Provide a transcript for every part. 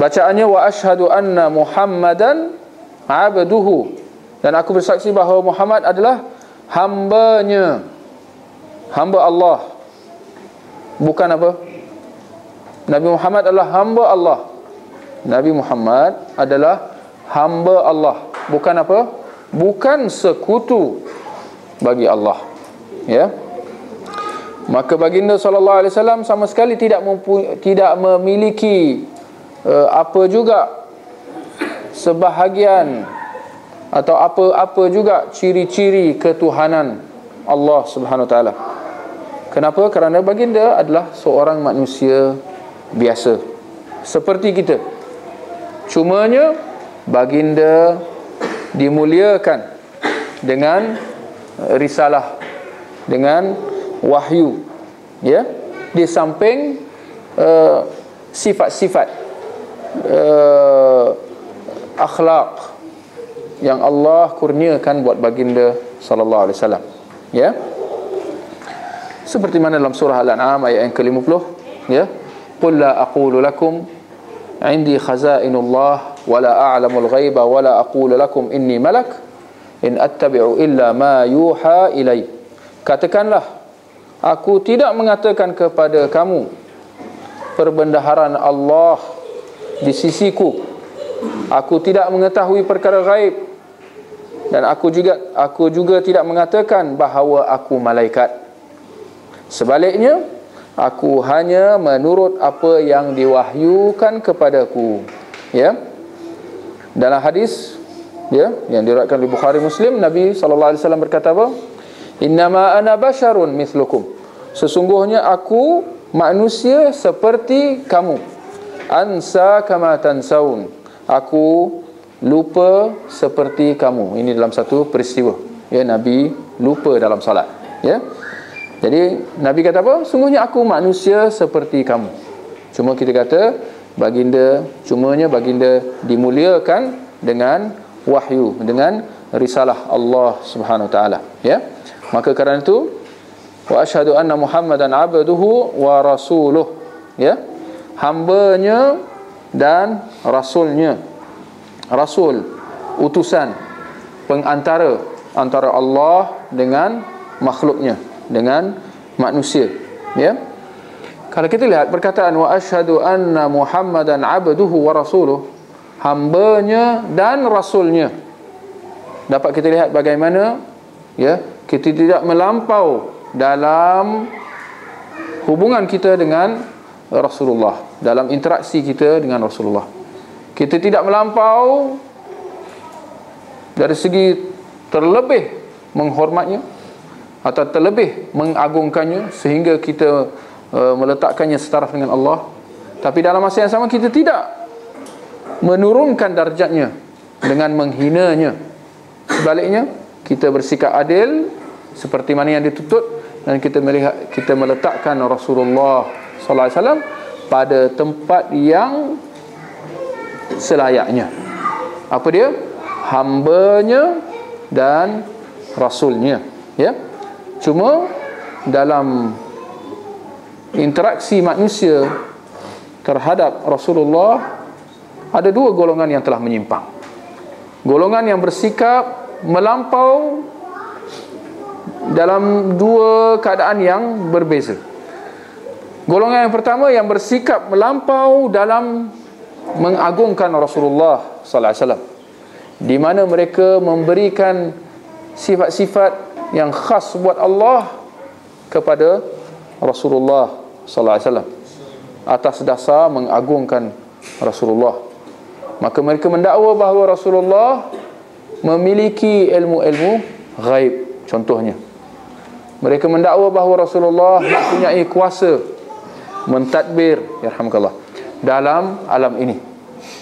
Bacaannya wa asyhadu anna Muhammadan abduhu, dan aku bersaksi bahawa Muhammad adalah hambanya, hamba Allah. Bukan apa? Nabi Muhammad adalah hamba Allah. Nabi Muhammad adalah hamba Allah, bukan apa? Bukan sekutu bagi Allah. Ya. Maka baginda sallallahu alaihi wasallam sama sekali tidak memiliki apa juga sebahagian atau apa-apa juga ciri-ciri ketuhanan Allah Subhanahu wa taala. Kenapa? Kerana baginda adalah seorang manusia biasa seperti kita. Cumanya baginda dimuliakan dengan risalah, dengan wahyu, ya, di samping sifat-sifat akhlak yang Allah kurniakan buat baginda sallallahu alaihi wasallam, ya. Seperti mana dalam surah Al-An'am ayat yang ke-50, ya, qul la aqulu lakum indi khazainullah wa la a'lamul ghaiba wa la aqulu lakum inni malak in attabi'u illa ma yuha ilai. Katakanlah, aku tidak mengatakan kepada kamu perbendaharaan Allah di sisiku. Aku tidak mengetahui perkara gaib, dan aku juga tidak mengatakan bahawa aku malaikat. Sebaliknya, aku hanya menurut apa yang diwahyukan kepadaku. Ya. Dalam hadis, ya, yang diriwayatkan oleh Bukhari Muslim, Nabi sallallahu alaihi wasallam berkata apa? Innama ana basyarun mithlukum. Sesungguhnya aku manusia seperti kamu. Ansa kama tansaun. Aku lupa seperti kamu. Ini dalam satu peristiwa, ya, Nabi lupa dalam salat, ya. Jadi Nabi kata apa? Sungguhnya aku manusia seperti kamu. Cuma kita kata cumanya baginda dimuliakan dengan wahyu, dengan risalah Allah Subhanahu wa taala, ya. Maka kerana itu wa asyhadu anna Muhammadan abduhu wa rasuluh, ya, hambanya dan rasulnya. Rasul, utusan, pengantara antara Allah dengan makhluknya, dengan manusia, ya. Kalau kita lihat perkataan wa asyhadu anna Muhammadan abduhu wa rasuluh, hambanya dan rasulnya, dapat kita lihat bagaimana, ya, kita tidak melampau dalam hubungan kita dengan Rasulullah, dalam interaksi kita dengan Rasulullah. Kita tidak melampau dari segi terlebih menghormatnya atau terlebih mengagungkannya sehingga kita meletakkannya setaraf dengan Allah. Tapi dalam masa yang sama kita tidak menurunkan darjatnya dengan menghinanya. Sebaliknya, kita bersikap adil seperti mana yang dituntut, dan kita meletakkan Rasulullah sallallahu alaihi wasallam pada tempat yang selayaknya. Apa dia? Hambanya dan rasulnya, ya. Cuma dalam interaksi manusia terhadap Rasulullah ada dua golongan yang telah menyimpang. Golongan yang bersikap melampau dalam dua keadaan yang berbeza. Golongan yang pertama yang bersikap melampau dalam mengagungkan Rasulullah sallallahu alaihi wasallam, di mana mereka memberikan sifat-sifat yang khas buat Allah kepada Rasulullah sallallahu alaihi wasallam atas dasar mengagungkan Rasulullah. Maka mereka mendakwa bahawa Rasulullah memiliki ilmu-ilmu ghaib. Contohnya, mereka mendakwa bahawa Rasulullah mempunyai kuasa mentadbir, yarhamkallah, dalam alam ini.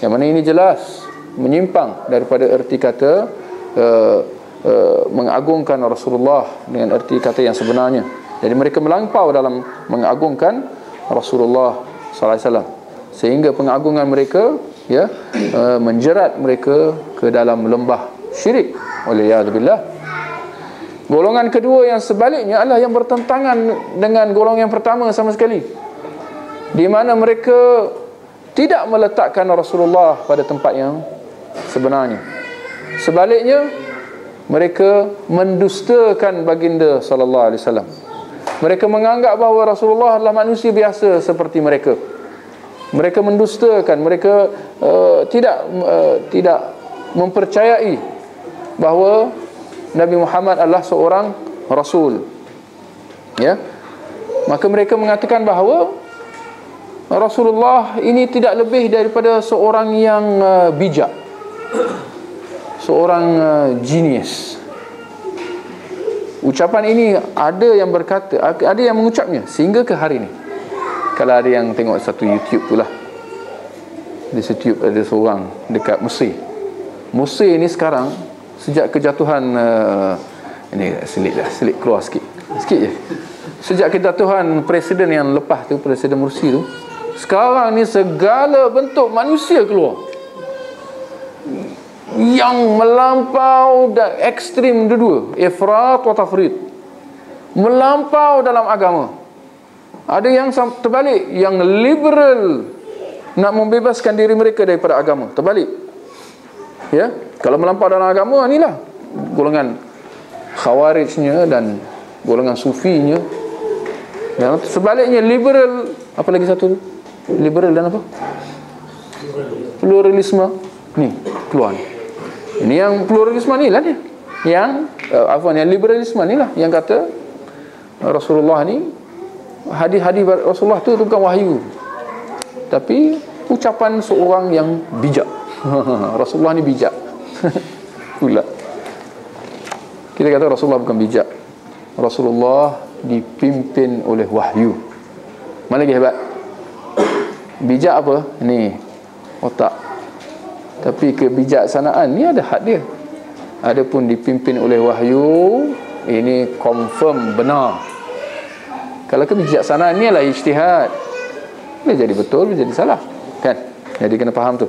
Yang mana ini jelas menyimpang daripada erti kata mengagungkan Rasulullah dengan erti kata yang sebenarnya. Jadi mereka melampau dalam mengagungkan Rasulullah sallallahu alaihi wasallam, sehingga pengagungan mereka, ya, menjerat mereka ke dalam lembah syirik. Waliyadzubillah. Golongan kedua yang sebaliknya adalah yang bertentangan dengan golongan yang pertama sama sekali, di mana mereka tidak meletakkan Rasulullah pada tempat yang sebenarnya. Sebaliknya, mereka mendustakan baginda sallallahu alaihi wasallam. Mereka menganggap bahawa Rasulullah adalah manusia biasa seperti mereka. Mereka mendustakan, mereka tidak mempercayai bahawa Nabi Muhammad adalah seorang rasul. Ya. Maka mereka mengatakan bahawa Rasulullah ini tidak lebih daripada seorang yang bijak, seorang genius. Ucapan ini ada yang berkata, ada yang mengucapnya sehingga ke hari ini. Kalau ada yang tengok satu YouTube tu lah, di YouTube ada seorang dekat Mesir. Mesir ni sekarang sejak kejatuhan ini selit keluar sikit je. Sejak kejatuhan presiden yang lepas tu, Presiden Mursi tu, sekarang ni segala bentuk manusia keluar yang melampau dan ekstrim dua-dua, ifrat wa tafrid, melampau dalam agama. Ada yang terbalik, yang liberal, nak membebaskan diri mereka daripada agama, terbalik. Ya, kalau melampau dalam agama, inilah golongan khawarijnya dan golongan sufinya. Dan sebaliknya liberal, apa lagi satu? Liberal dan apa? Pluralisme. Ni keluar ni. Ini yang pluralisme ni lah dia. Yang yang liberalisme ni lah yang kata Rasulullah ni, hadis-hadis Rasulullah tu bukan wahyu, tapi ucapan seorang yang bijak. Rasulullah ni bijak. Pula kita kata Rasulullah bukan bijak. Rasulullah dipimpin oleh wahyu. Mana lagi hebat? Bijak apa? Ni otak. Tapi kebijaksanaan ni ada had dia. Adapun dipimpin oleh wahyu, ini confirm benar. Kalau kebijaksanaan ni adalah ijtihad, boleh jadi betul, boleh jadi salah, kan? Jadi kena faham tu.